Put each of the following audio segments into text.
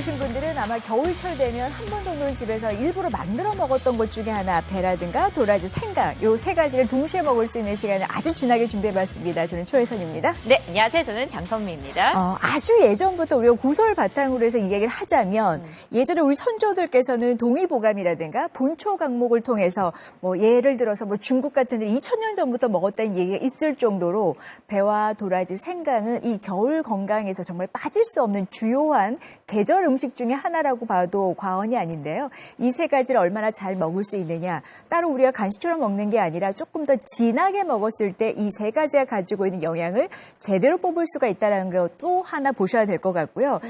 들어보신 분들은 아마 겨울철 되면 한 번 정도는 집에서 일부러 만들어 먹었던 것 중에 하나, 배라든가 도라지, 생강, 요 세 가지를 동시에 먹을 수 있는 시간을 아주 진하게 준비해봤습니다. 저는 초혜선입니다. 네, 안녕하세요. 저는 장선미입니다. 아주 예전부터 우리가 고서를 바탕으로 해서 이야기를 하자면 예전에 우리 선조들께서는 동의보감이라든가 본초 강목을 통해서 뭐 예를 들어서 뭐 중국 같은 데 2000년 전부터 먹었다는 얘기가 있을 정도로 배와 도라지, 생강은 이 겨울 건강에서 정말 빠질 수 없는 주요한 계절 음식 중에 하나라고 봐도 과언이 아닌데요. 이 세 가지를 얼마나 잘 먹을 수 있느냐. 따로 우리가 간식처럼 먹는 게 아니라 조금 더 진하게 먹었을 때 이 세 가지가 가지고 있는 영양을 제대로 뽑을 수가 있다는 것도 하나 보셔야 될 것 같고요.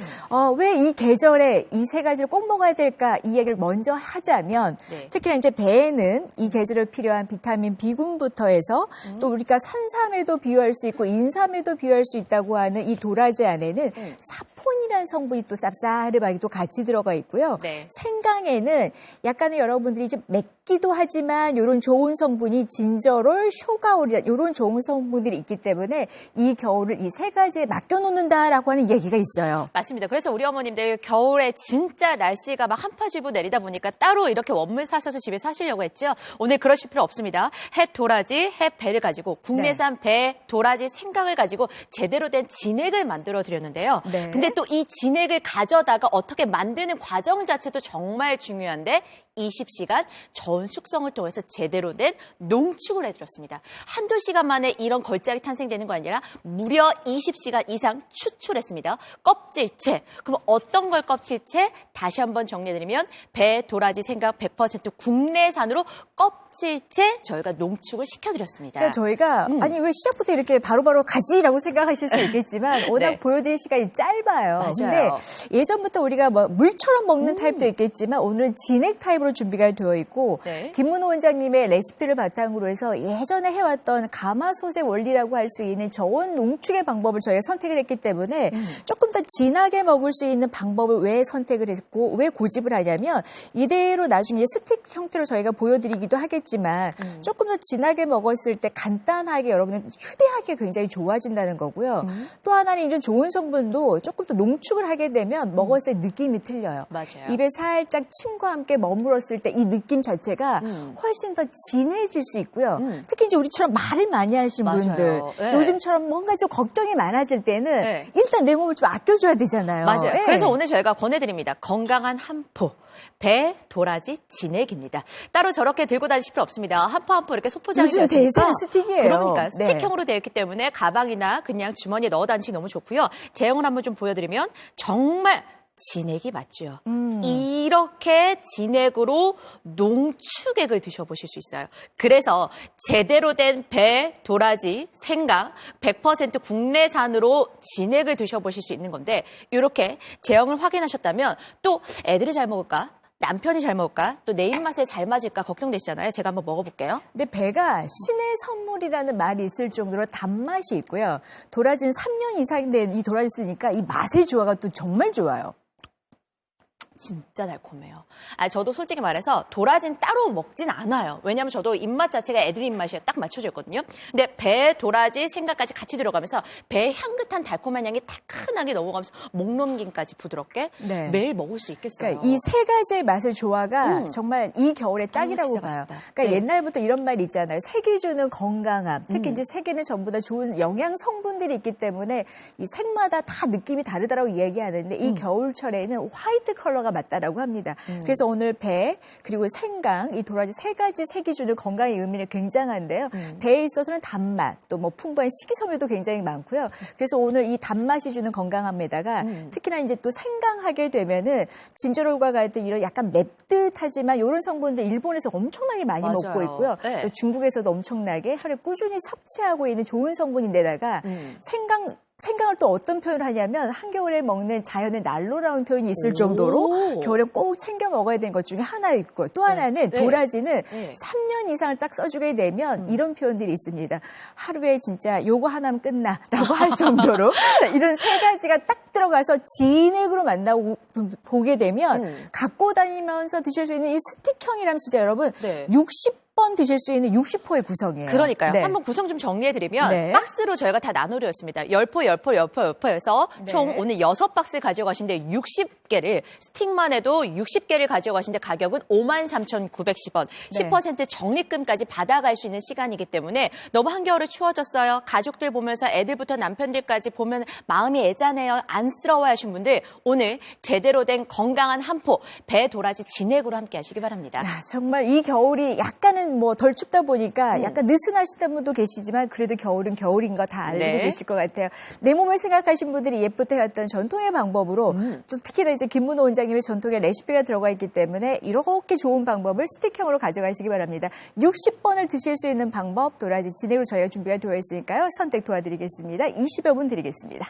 왜 이 계절에 이 세 가지를 꼭 먹어야 될까? 이 얘기를 먼저 하자면 특히나 이제 배에는 이 계절에 필요한 비타민 B군부터 해서 또 우리가 산삼에도 비유할 수 있고 인삼에도 비유할 수 있다고 하는 이 도라지 안에는 사폰이라는 성분이 또 쌉싸름하게 또 같이 들어가 있고요. 생강에는 약간은 여러분들이 이제 맵기도 하지만 이런 좋은 성분이 진저롤, 쇼가올 이런 좋은 성분들이 있기 때문에 이 겨울을 이 세 가지에 맡겨놓는다라고 하는 얘기가 있어요. 맞습니다. 그래서 우리 어머님들 겨울에 진짜 날씨가 막 한파주의보 내리다 보니까 따로 이렇게 원물 사셔서 집에 사시려고 했죠. 오늘 그러실 필요 없습니다. 햇 도라지, 햇 배를 가지고 국내산 배, 도라지, 생강을 가지고 제대로 된 진액을 만들어 드렸는데요. 근데 또 이 진액을 가져다가 어떻게 만드는 과정 자체도 정말 중요한데 20시간 저온 숙성을 통해서 제대로 된 농축을 해드렸습니다. 한두 시간 만에 이런 걸작이 탄생되는 거 아니라 무려 20시간 이상 추출했습니다. 껍질째. 그럼 어떤 걸 껍질째? 다시 한번 정리해드리면 배, 도라지, 생강 100% 국내산으로 껍질째 저희가 농축을 시켜드렸습니다. 그러니까 저희가 아니 왜 시작부터 이렇게 바로바로 가지라고 생각하실 수 있겠지만 워낙 보여드릴 시간이 짧아요. 맞아요. 근데 예전부터 우리가 뭐 물처럼 먹는 타입도 있겠지만 오늘은 진액 타입으로 준비가 되어 있고 김문호 원장님의 레시피를 바탕으로 해서 예전에 해왔던 가마솥의 원리라고 할 수 있는 저온 농축의 방법을 저희가 선택을 했기 때문에 조금 더 진하게 먹을 수 있는 방법을 왜 선택을 했고 왜 고집을 하냐면 이대로 나중에 스틱 형태로 저희가 보여드리기도 하겠지만 조금 더 진하게 먹었을 때 간단하게 여러분들 휴대하기 굉장히 좋아진다는 거고요. 또 하나는 이런 좋은 성분도 조금 더 농축을 하게 되면 먹었을 때 느낌이 틀려요. 맞아요. 입에 살짝 침과 함께 머물었을 때 이 느낌 자체가 훨씬 더 진해질 수 있고요. 특히 이제 우리처럼 말을 많이 하시는 분들 요즘처럼 뭔가 좀 걱정이 많아질 때는 일단 내 몸을 좀 아껴줘야 되잖아요. 맞아요. 그래서 오늘 저희가 권해드립니다. 건강한 한포. 배, 도라지, 진액입니다. 따로 저렇게 들고 다니실 필요 없습니다. 한 포 한 포 이렇게 소포장이 되어 있으니까. 요즘 대세는 스틱이에요. 그러니까 스틱형으로 되어 있기 때문에 가방이나 그냥 주머니에 넣어 다니시기 너무 좋고요. 제형을 한번 좀 보여드리면 정말 진액이 맞죠. 이렇게 진액으로 농축액을 드셔보실 수 있어요. 그래서 제대로 된 배, 도라지, 생강 100% 국내산으로 진액을 드셔보실 수 있는 건데 이렇게 제형을 확인하셨다면 또 애들이 잘 먹을까? 남편이 잘 먹을까? 또 내 입맛에 잘 맞을까 걱정되시잖아요. 제가 한번 먹어볼게요. 근데 배가 신의 선물이라는 말이 있을 정도로 단맛이 있고요. 도라지는 3년 이상 된 이 도라지 쓰니까 이 맛의 조화가 또 정말 좋아요. 진짜 달콤해요. 저도 솔직히 말해서 도라지는 따로 먹진 않아요. 왜냐하면 저도 입맛 자체가 애들 입맛이 딱 맞춰져 있거든요. 근데 배, 도라지, 생강까지 같이 들어가면서 배의 향긋한 달콤한 향이 따끈하게 넘어가면서 목 넘김까지 부드럽게 매일 먹을 수 있겠어요. 그러니까 이 세 가지의 맛의 조화가 정말 이 겨울에 딱이라고 봐요. 맛있다. 그러니까 옛날부터 이런 말이 있잖아요. 색이 주는 건강함. 특히 이제 색에는 전부 다 좋은 영양 성분들이 있기 때문에 이 색마다 다 느낌이 다르다라고 이야기하는데 이 겨울철에는 화이트 컬러가 맞다라고 합니다. 그래서 오늘 배 그리고 생강 이 도라지 세 가지 색이 주는 건강의 의미는 굉장한데요. 배에 있어서는 단맛 또 뭐 풍부한 식이섬유도 굉장히 많고요. 그래서 오늘 이 단맛이 주는 건강함에다가 특히나 이제 또 생강하게 되면은 진저롤과 같은 이런 약간 맵듯하지만 이런 성분들 일본에서 엄청나게 많이 먹고 있고요. 또 중국에서도 엄청나게 하루에 꾸준히 섭취하고 있는 좋은 성분인데다가 생강을 또 어떤 표현을 하냐면 한겨울에 먹는 자연의 난로라는 표현이 있을 정도로 겨울에 꼭 챙겨 먹어야 되는 것 중에 하나 있고 또 하나는 도라지는 3년 이상을 딱 써주게 되면 이런 표현들이 있습니다. 하루에 진짜 요거 하나면 끝나라고 할 정도로 자, 이런 세 가지가 딱 딱 들어가서 진액으로 만나고 보게 되면 갖고 다니면서 드실 수 있는 이 스틱형이라면 진짜 여러분 네. 60번 드실 수 있는 60호의 구성이에요. 그러니까요. 네. 한번 구성 좀 정리해드리면 네. 박스로 저희가 다 나눠드렸습니다. 10포에서 네. 총 오늘 6박스 가져가신데 60개를 스틱만 해도 60개를 가져가신데 가격은 53,910원. 네. 10% 적립금까지 받아갈 수 있는 시간이기 때문에 너무 한겨울에 추워졌어요. 가족들 보면서 애들부터 남편들까지 보면 마음이 애잔해요. 안쓰러워 하신 분들 오늘 제대로 된 건강한 한포 배 도라지 진액으로 함께 하시기 바랍니다. 야, 정말 이 겨울이 약간은 뭐 덜 춥다 보니까 약간 느슨하시던 분도 계시지만 그래도 겨울은 겨울인 거 다 알고 네. 계실 것 같아요. 내 몸을 생각하신 분들이 예쁘다 해왔던 전통의 방법으로 또 특히나 이제 김문호 원장님의 전통의 레시피가 들어가 있기 때문에 이렇게 좋은 방법을 스틱형으로 가져가시기 바랍니다. 60번을 드실 수 있는 방법 도라지 진액으로 저희가 준비가 되어 있으니까요. 선택 도와드리겠습니다. 20여 분 드리겠습니다.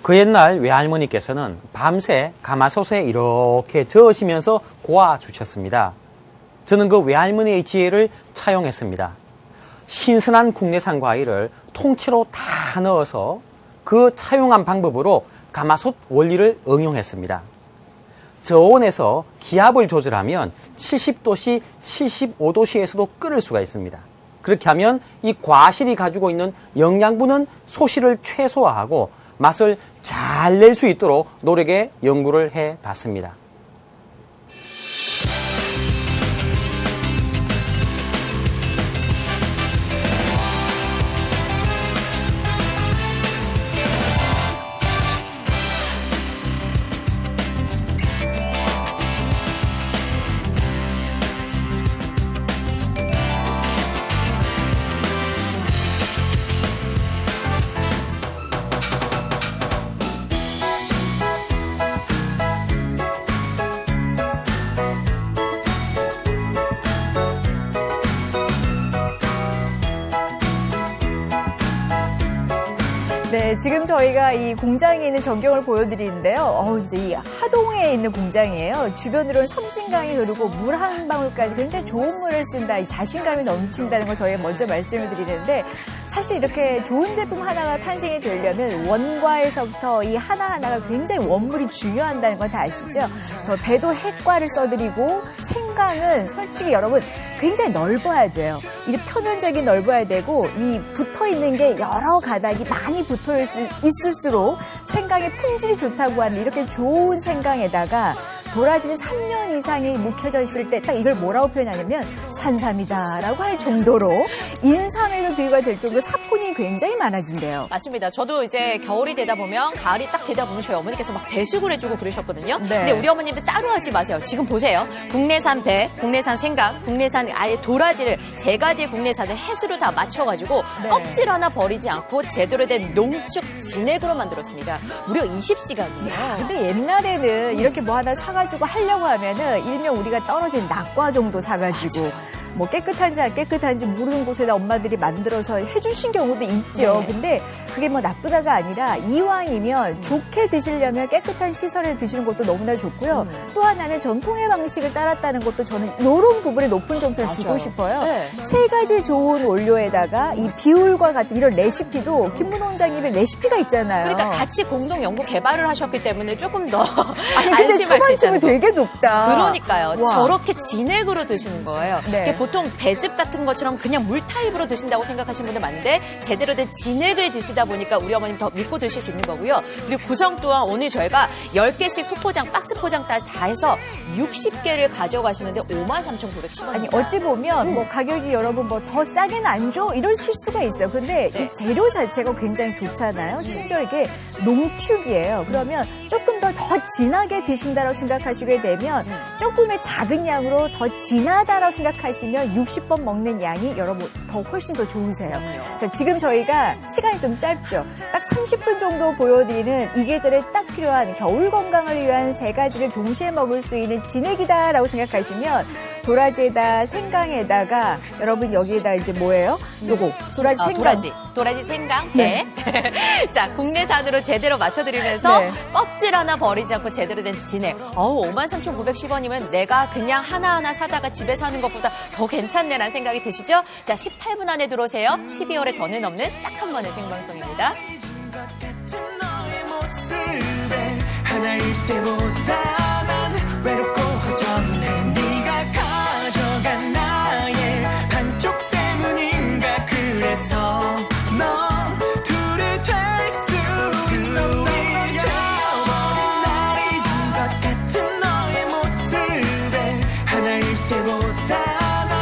그 옛날 외할머니께서는 밤새 가마솥에 이렇게 저으시면서 고아 주셨습니다. 저는 그 외할머니의 지혜를 차용했습니다. 신선한 국내산 과일을 통째로 다 넣어서 그 차용한 방법으로 가마솥 원리를 응용했습니다. 저온에서 기압을 조절하면 70도씨, 75도씨에서도 끓일 수가 있습니다. 그렇게 하면 이 과실이 가지고 있는 영양분은 소실을 최소화하고 맛을 잘 낼 수 있도록 노력에 연구를 해봤습니다. 네, 지금 저희가 이 공장에 있는 전경을 보여드리는데요. 진짜 이 하동에 있는 공장이에요. 주변으로는 섬진강이 흐르고 물 한 방울까지 굉장히 좋은 물을 쓴다, 이 자신감이 넘친다는 걸 저희가 먼저 말씀을 드리는데 사실 이렇게 좋은 제품 하나가 탄생이 되려면 원과에서부터 이 하나하나가 굉장히 원물이 중요하다는 건 다 아시죠? 저 배도 핵과를 써드리고 생강은 솔직히 여러분 굉장히 넓어야 돼요. 이 표면적인 넓어야 되고 이 붙어있는 게 여러 가닥이 많이 붙어있을수록 생강의 품질이 좋다고 하는 이렇게 좋은 생강에다가 도라지는 3년 이상이 묵혀져 있을 때 딱 이걸 뭐라고 표현하냐면 산삼이다라고 할 정도로 인삼에도 비유가 될 정도로 사포닌이 굉장히 많아진대요. 맞습니다. 저도 이제 겨울이 되다 보면 가을이 딱 되다 보면 저희 어머니께서 막 배숙을 해주고 그러셨거든요. 네. 근데 우리 어머님들 따로 하지 마세요. 지금 보세요. 국내산 배, 국내산 생강, 국내산 아예 도라지를 3가지 국내산을 햇으로 다 맞춰가지고 네. 껍질 하나 버리지 않고 제대로 된 농축 진액으로 만들었습니다. 무려 20시간이에요. 근데 옛날에는 이렇게 뭐 하나 사가지고 하려고 하면은 일명 우리가 떨어진 낙과 정도 사가지고 뭐 깨끗한지 안 깨끗한지 모르는 곳에다 엄마들이 만들어서 해주신 경우도 있죠. 네. 근데 그게 뭐 나쁘다가 아니라 이왕이면 좋게 드시려면 깨끗한 시설에 드시는 것도 너무나 좋고요. 또 하나는 전통의 방식을 따랐다는 것도 저는 이런 부분에 높은 점수를 주고 맞아요. 싶어요. 네. 3가지 좋은 원료에다가 이 비율과 같은 이런 레시피도 김문호 원장님의 레시피가 있잖아요. 그러니까 같이 공동 연구 개발을 하셨기 때문에 조금 더 아니 근데 안심할 수 초반쯤은 있다는 거. 되게 높다. 그러니까요. 와. 저렇게 진액으로 드시는 거예요. 네. 이게 보통 배즙 같은 것처럼 그냥 물 타입으로 드신다고 생각하시는 분들 많은데 제대로 된 진액을 드시다 보니까 우리 어머님 더 믿고 드실 수 있는 거고요. 그리고 구성 또한 오늘 저희가 10개씩 소포장, 박스 포장 다 해서 60개를 가져가시는데 53,910원. 아니 어찌 보면 뭐 가격이 여러분 뭐 더 싸게는 안 줘 이러실 수가 있어요. 근데 네. 이 재료 자체가 굉장히 좋잖아요. 심지어 이게 농축이에요. 그러면 조금 더 진하게 드신다고 생각하시게 되면 조금의 작은 양으로 더 진하다라고 생각하시면 60번 먹는 양이 여러분 더 훨씬 더 좋으세요. 자, 지금 저희가 시간이 좀 짧죠. 딱 30분 정도 보여드리는 이 계절에 딱 필요한 겨울 건강을 위한 3가지를 동시에 먹을 수 있는 진액이다라고 생각하시면 도라지에다 생강에다가 여러분 여기에다 이제 뭐예요? 요거 도라지 생강. 도라지 생강, 배. 자, 국내산으로 제대로 맞춰드리면서 네. 껍질 하나 버리지 않고 제대로 된 진액. 53,910원이면 내가 그냥 하나하나 사다가 집에서 하는 것보다 더 괜찮네라는 생각이 드시죠? 자, 18분 안에 들어오세요. 12월에 더는 없는 딱 한 번의 생방송입니다. 같은 너의 모습에 하나일 때보다 난 외롭고 허전해. 네가 가져간 나의 반쪽 때문인가. 그래서 넌 둘이 될 수 있었던 거야. 날 잊은 것 같은 너의 모습에 하나일 때보다 난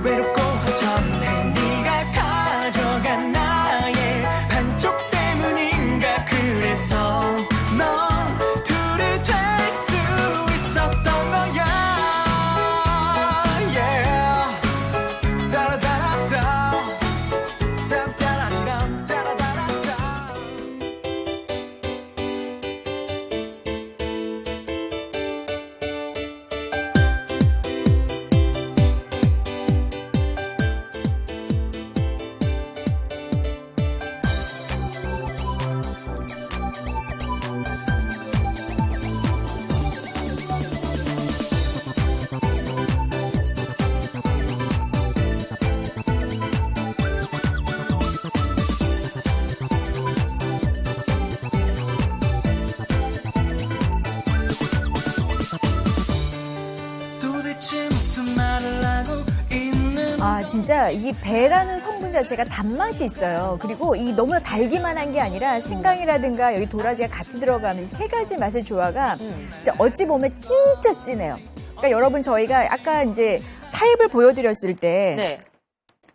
외롭고 허전해. 네가 가져간 나의 반쪽 때문인가. 그래서 넌 둘이 될 수 있었던 거야. Yeah. 따라따라따. 따라따라따. 따라따라따. 도대체 무슨 말을 하고 있는 아, 진짜 이 배라는 성분 자체가 단맛이 있어요. 그리고 이 너무나 달기만 한 게 아니라 생강이라든가 여기 도라지가 같이 들어가는 이 세 가지 맛의 조화가 진짜 어찌 보면 진짜 진해요. 그러니까 여러분 저희가 아까 이제 타입을 보여드렸을 때 네.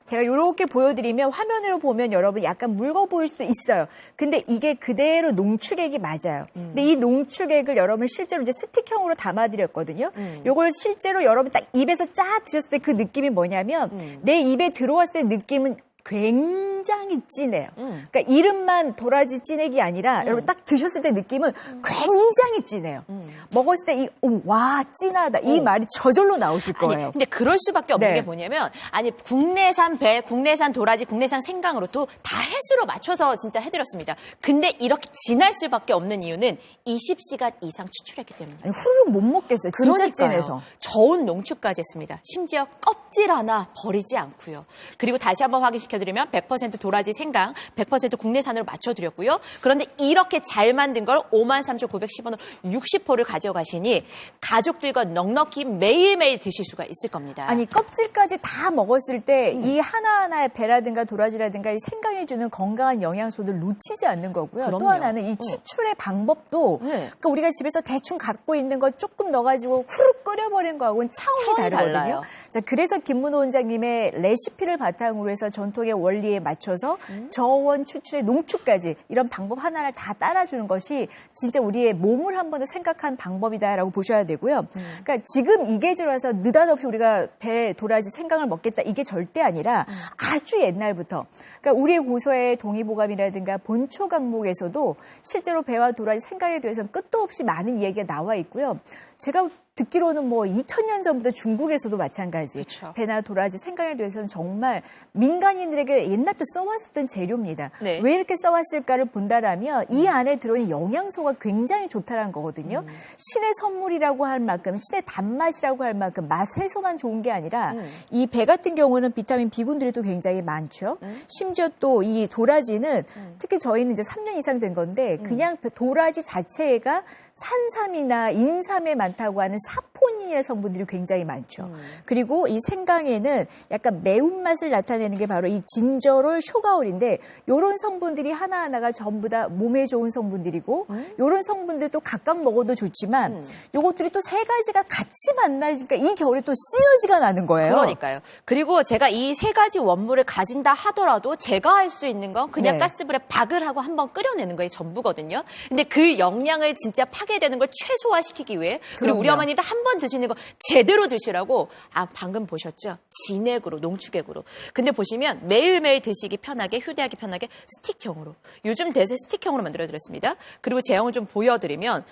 제가 이렇게 보여드리면 화면으로 보면 여러분 약간 묽어 보일 수도 있어요. 근데 이게 그대로 농축액이 맞아요. 근데 이 농축액을 여러분 실제로 이제 스틱형으로 담아드렸거든요. 요걸 실제로 여러분 딱 입에서 쫙 드셨을 때 그 느낌이 뭐냐면 내 입에 들어왔을 때 느낌은 굉장히 진해요. 그러니까 이름만 도라지 진액이 아니라 여러분 딱 드셨을 때 느낌은 굉장히 진해요. 먹었을 때 와 진하다 이 말이 저절로 나오실 거예요. 아니, 근데 그럴 수밖에 없는 네. 게 뭐냐면, 아니, 국내산 배, 국내산 도라지, 국내산 생강으로 또 다 횟수로 맞춰서 진짜 해드렸습니다. 근데 이렇게 진할 수밖에 없는 이유는 20시간 이상 추출했기 때문에. 아니, 후루룩 못 먹겠어요. 진짜 그러니까요. 진해서. 저온 농축까지 했습니다. 심지어 껍질 하나 버리지 않고요. 그리고 다시 한번 확인시켜드리면 100% 도라지 생강, 100% 국내산으로 맞춰드렸고요. 그런데 이렇게 잘 만든 걸 53,910원으로 60포를 가져가시니 가족들과 넉넉히 매일매일 드실 수가 있을 겁니다. 아니 껍질까지 다 먹었을 때 이 하나하나의 배라든가 도라지라든가 이 생강이 주는 건강한 영양소들 놓치지 않는 거고요. 또 그럼요. 하나는 이 추출의 방법도 네. 그러니까 우리가 집에서 대충 갖고 있는 거 조금 넣어가지고 후룩 끓여버린 거하고는 차원이 차원이 다르거든요. 달라요. 자, 그래서 김문호 원장님의 레시피를 바탕으로 해서 전통의 원리에 맞춰서 저온 추출의 농축까지 이런 방법 하나를 다 따라주는 것이 진짜 우리의 몸을 한 번 더 생각한 방법이다라고 보셔야 되고요. 그러니까 지금 이 계절 와서 느닷없이 우리가 배, 도라지, 생강을 먹겠다 이게 절대 아니라 아주 옛날부터 그러니까 우리의 고서의 동의보감이라든가 본초 강목에서도 실제로 배와 도라지, 생강에 대해서는 끝도 없이 많은 이야기가 나와 있고요. 제가 듣기로는 뭐 2000년 전부터 중국에서도 마찬가지. 그렇죠. 배나 도라지, 생강에 대해서는 정말 민간인들에게 옛날부터 써왔었던 재료입니다. 네. 왜 이렇게 써왔을까를 본다라면 이 안에 들어있는 영양소가 굉장히 좋다는 거거든요. 신의 선물이라고 할 만큼, 신의 단맛이라고 할 만큼 맛에서만 좋은 게 아니라 이 배 같은 경우는 비타민 B군들이 또 굉장히 많죠. 심지어 또 이 도라지는 특히 저희는 이제 3년 이상 된 건데 그냥 도라지 자체가 산삼이나 인삼에 많다고 하는 사포닌이라는 성분들이 굉장히 많죠. 그리고 이 생강에는 약간 매운맛을 나타내는 게 바로 이 진저롤, 쇼가올인데 이런 성분들이 하나하나가 전부 다 몸에 좋은 성분들이고 이런 성분들도 각각 먹어도 좋지만 요것들이 또 세 가지가 같이 만나니까 이 겨울에 또 시너지가 나는 거예요. 그러니까요. 그리고 제가 이 세 가지 원물을 가진다 하더라도 제가 할 수 있는 건 그냥 네. 가스불에 박을 하고 한번 끓여내는 거에 전부거든요. 근데 그 영양을 진짜 파괴되는 걸 최소화시키기 위해 그리고 우리 그럼요. 어머니도 한 번 드시는 거 제대로 드시라고 방금 보셨죠? 진액으로, 농축액으로. 근데 보시면 매일매일 드시기 편하게, 휴대하기 편하게 스틱형으로. 요즘 대세 스틱형으로 만들어드렸습니다. 그리고 제형을 좀 보여드리면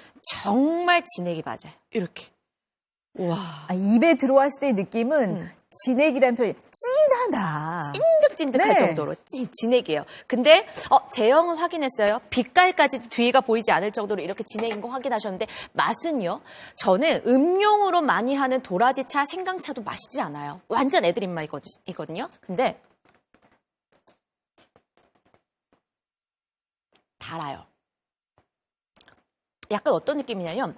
정말 진액이 맞아요. 이렇게. 와. 입에 들어왔을 때의 느낌은 진액이라는 표현이 진하다. 찐득찐득할 네. 정도로 진액이에요. 근데 제형은 확인했어요. 빛깔까지도 뒤가 보이지 않을 정도로 이렇게 진액인 거 확인하셨는데 맛은요. 저는 음용으로 많이 하는 도라지차, 생강차도 맛있지 않아요. 완전 애들 입맛이거든요. 근데 달아요. 약간 어떤 느낌이냐면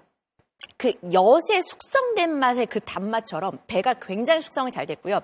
그 엿의 숙성된 맛의 그 단맛처럼 배가 굉장히 숙성이 잘 됐고요.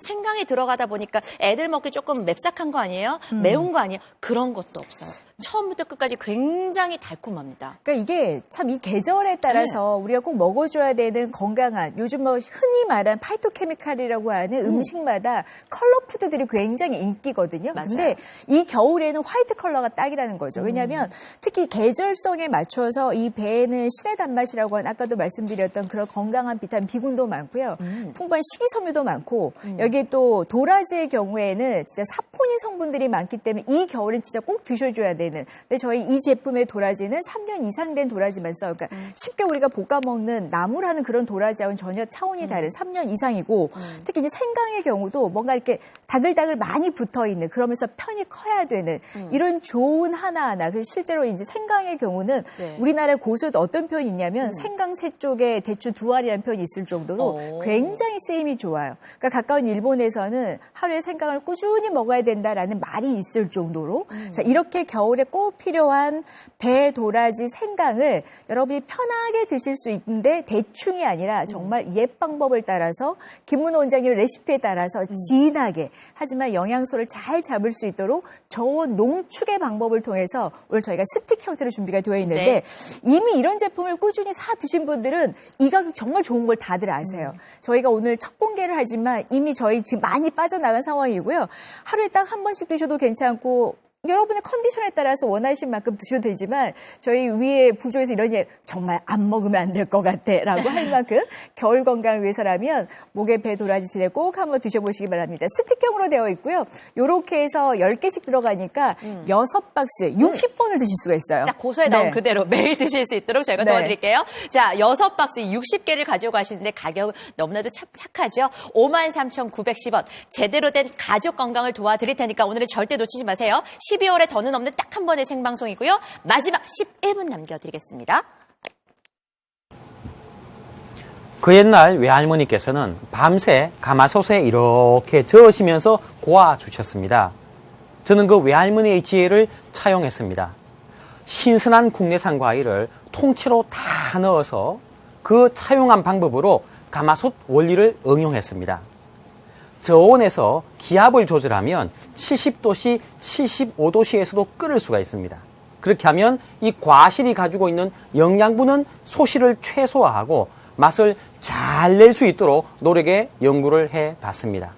생강이 들어가다 보니까 애들 먹기 조금 맵싹한 거 아니에요? 매운 거 아니에요? 그런 것도 없어요. 처음부터 끝까지 굉장히 달콤합니다. 그러니까 이게 참 이 계절에 따라서 우리가 꼭 먹어줘야 되는 건강한 요즘 뭐 흔히 말한 파이토케미칼이라고 하는 음식마다 컬러 푸드들이 굉장히 인기거든요. 맞아요. 근데 이 겨울에는 화이트 컬러가 딱이라는 거죠. 왜냐하면 특히 계절성에 맞춰서 이 배에는 신의 단맛이라고 한 아까도 말씀드렸던 그런 건강한 비타민 B군도 많고요. 풍부한 식이섬유도 많고 여기에 또 도라지의 경우에는 진짜 사포닌 성분들이 많기 때문에 이 겨울엔 진짜 꼭 드셔줘야 되는. 근데 저희 이 제품의 도라지는 3년 이상 된 도라지만 써요. 그러니까 쉽게 우리가 볶아 먹는 나무라는 그런 도라지하고는 전혀 차원이 다른 3년 이상이고 특히 이제 생강의 경우도 뭔가 이렇게 다글다글 많이 붙어 있는 그러면서 편이 커야 되는 이런 좋은 하나하나. 그래서 실제로 이제 생강의 경우는 네. 우리나라의 고수에도 어떤 표현이 있냐면 생강새 쪽에 대추 두 알이라는 표현이 있을 정도로 굉장히 쓰임이 좋아요. 그러니까 가까운 일본에서는 하루에 생강을 꾸준히 먹어야 된다라는 말이 있을 정도로 자, 이렇게 겨울에 꼭 필요한 배, 도라지, 생강을 여러분이 편하게 드실 수 있는데 대충이 아니라 정말 옛 방법을 따라서 김문호 원장님 레시피에 따라서 진하게 하지만 영양소를 잘 잡을 수 있도록 저온 농축의 방법을 통해서 오늘 저희가 스틱 형태로 준비가 되어 있는데 네. 이미 이런 제품을 꾸준히 사 드신 분들은 이 가격 정말 좋은 걸 다들 아세요. 저희가 오늘 첫 공개를 하지만 이미 저희 지금 많이 빠져나간 상황이고요. 하루에 딱 한 번씩 드셔도 괜찮고 여러분의 컨디션에 따라서 원하신 만큼 드셔도 되지만 저희 위에 부조에서 이런 예 정말 안 먹으면 안 될 것 같아 라고 할 만큼 겨울 건강을 위해서라면 목에 배 도라지 진액 꼭 한번 드셔보시기 바랍니다. 스틱형으로 되어 있고요. 이렇게 해서 10개씩 들어가니까 6박스 60번을 드실 수가 있어요. 자, 고소에 나온 네. 그대로 매일 드실 수 있도록 저희가 네. 도와드릴게요. 자, 6박스 60개를 가지고 가시는데 가격 너무나도 참 착하죠? 53,910원. 제대로 된 가족 건강을 도와드릴 테니까 오늘은 절대 놓치지 마세요. 12월에 더는 없는 딱 한 번의 생방송이고요. 마지막 11분 남겨드리겠습니다. 그 옛날 외할머니께서는 밤새 가마솥에 이렇게 저으시면서 고아주셨습니다. 저는 그 외할머니의 지혜를 차용했습니다. 신선한 국내산 과일을 통째로 다 넣어서 그 차용한 방법으로 가마솥 원리를 응용했습니다. 저온에서 기압을 조절하면 70도씨, 75도씨에서도 끓일 수가 있습니다. 그렇게 하면 이 과실이 가지고 있는 영양분은 소실을 최소화하고 맛을 잘 낼 수 있도록 노력에 연구를 해봤습니다.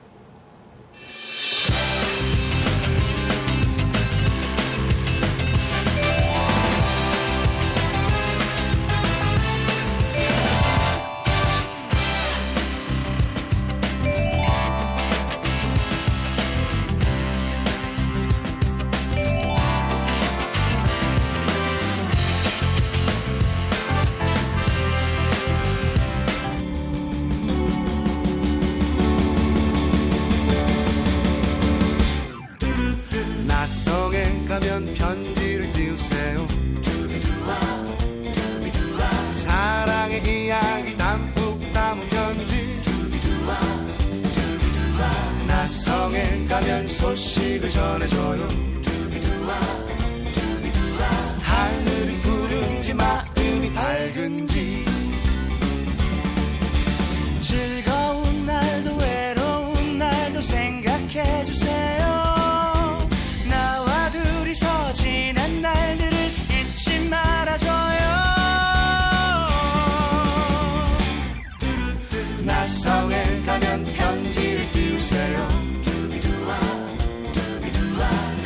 낯성에 가면 편지를 띄우세요. 사랑의 이야기 담뿍 담은 편지. 낯성에 가면 소식을 전해줘요. 하늘이 푸른지 마음이 밝은지. 즐거운 날도 외로운 날도 생각해주세요. 나와 둘이서 지난 날들을 잊지 말아줘요. 낯성에 가면 편지를 띄우세요.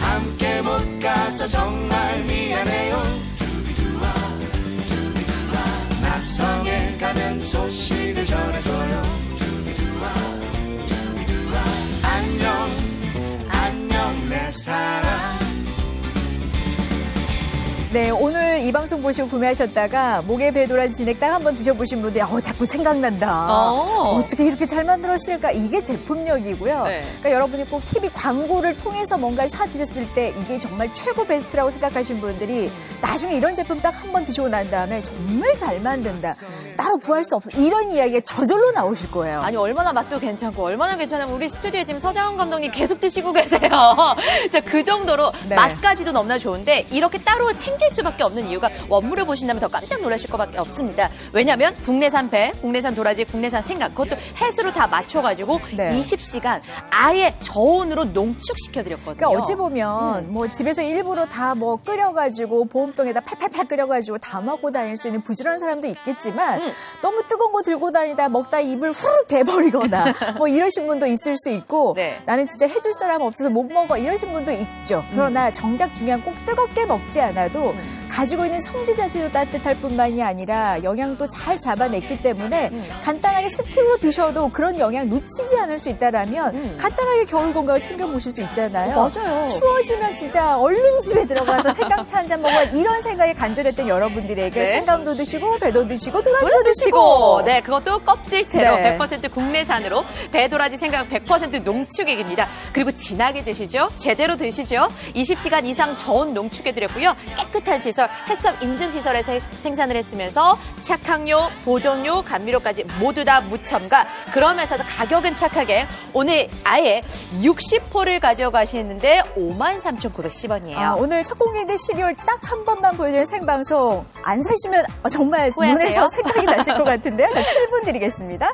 함께 못 가서 정말 미안해요. 낯성에 가면 소식을 전해줘요. 안녕 안녕 내 사랑. 네, 오늘 이 방송 보시고 구매하셨다가 목에 배 도라지 진액 딱 한번 드셔보신 분들이 자꾸 생각난다. 어떻게 이렇게 잘 만들었을까? 이게 제품력이고요. 네. 그러니까 여러분이 꼭 TV 광고를 통해서 뭔가를 사 드셨을 때 이게 정말 최고 베스트라고 생각하신 분들이 나중에 이런 제품 딱 한번 드시고 난 다음에 정말 잘 만든다. 따로 구할 수 없어. 이런 이야기가 저절로 나오실 거예요. 아니, 얼마나 맛도 괜찮고, 얼마나 괜찮으면 우리 스튜디오에 지금 서장훈 감독님 계속 드시고 계세요. 자, 그 정도로 네. 맛까지도 너무나 좋은데, 이렇게 따로 챙겨 땡길 수밖에 없는 이유가 원물을 보신다면 더 깜짝 놀라실 것밖에 없습니다. 왜냐하면 국내산 배, 국내산 도라지, 국내산 생강 그것도 해수로 다 맞춰가지고 네. 20시간 아예 저온으로 농축시켜드렸거든요. 그러니까 어찌 보면 뭐 집에서 일부러 다 뭐 끓여가지고 보온병에다 팔팔팔 끓여가지고 다 먹고 다닐 수 있는 부지런한 사람도 있겠지만 너무 뜨거운 거 들고 다니다 먹다 입을 후루룩 대버리거나 뭐 이러신 분도 있을 수 있고 네. 나는 진짜 해줄 사람 없어서 못 먹어 이러신 분도 있죠. 그러나 정작 중요한 꼭 뜨겁게 먹지 않아도 가지고 있는 성질 자체도 따뜻할 뿐만이 아니라 영양도 잘 잡아냈기 때문에 간단하게 스티로 드셔도 그런 영양 놓치지 않을 수 있다라면 간단하게 겨울 건강을 챙겨보실 수 있잖아요. 맞아요. 추워지면 진짜 얼른 집에 들어가서 생강차 한 잔 먹어야 이런 생각이 간절했던 여러분들에게 네. 생강도 드시고 배도 드시고 도라지도 드시고 네, 그것도 껍질째로 네. 100% 국내산으로 배, 도라지, 생강 100% 농축액입니다. 그리고 진하게 드시죠. 제대로 드시죠. 20시간 이상 저온 농축해드렸고요. 깨끗한 시설, 해썹 인증시설에서 생산을 했으면서 착항료, 보존료, 감미료까지 모두 다 무첨가. 그러면서도 가격은 착하게 오늘 아예 60포를 가져가시는데 53,910원이에요. 아, 오늘 첫 공개인데 12월 딱 한 번만 보여주는 생방송 안 사시면 정말 후회하세요? 눈에서 생각이 나실 것 같은데요. 자, 7분 드리겠습니다.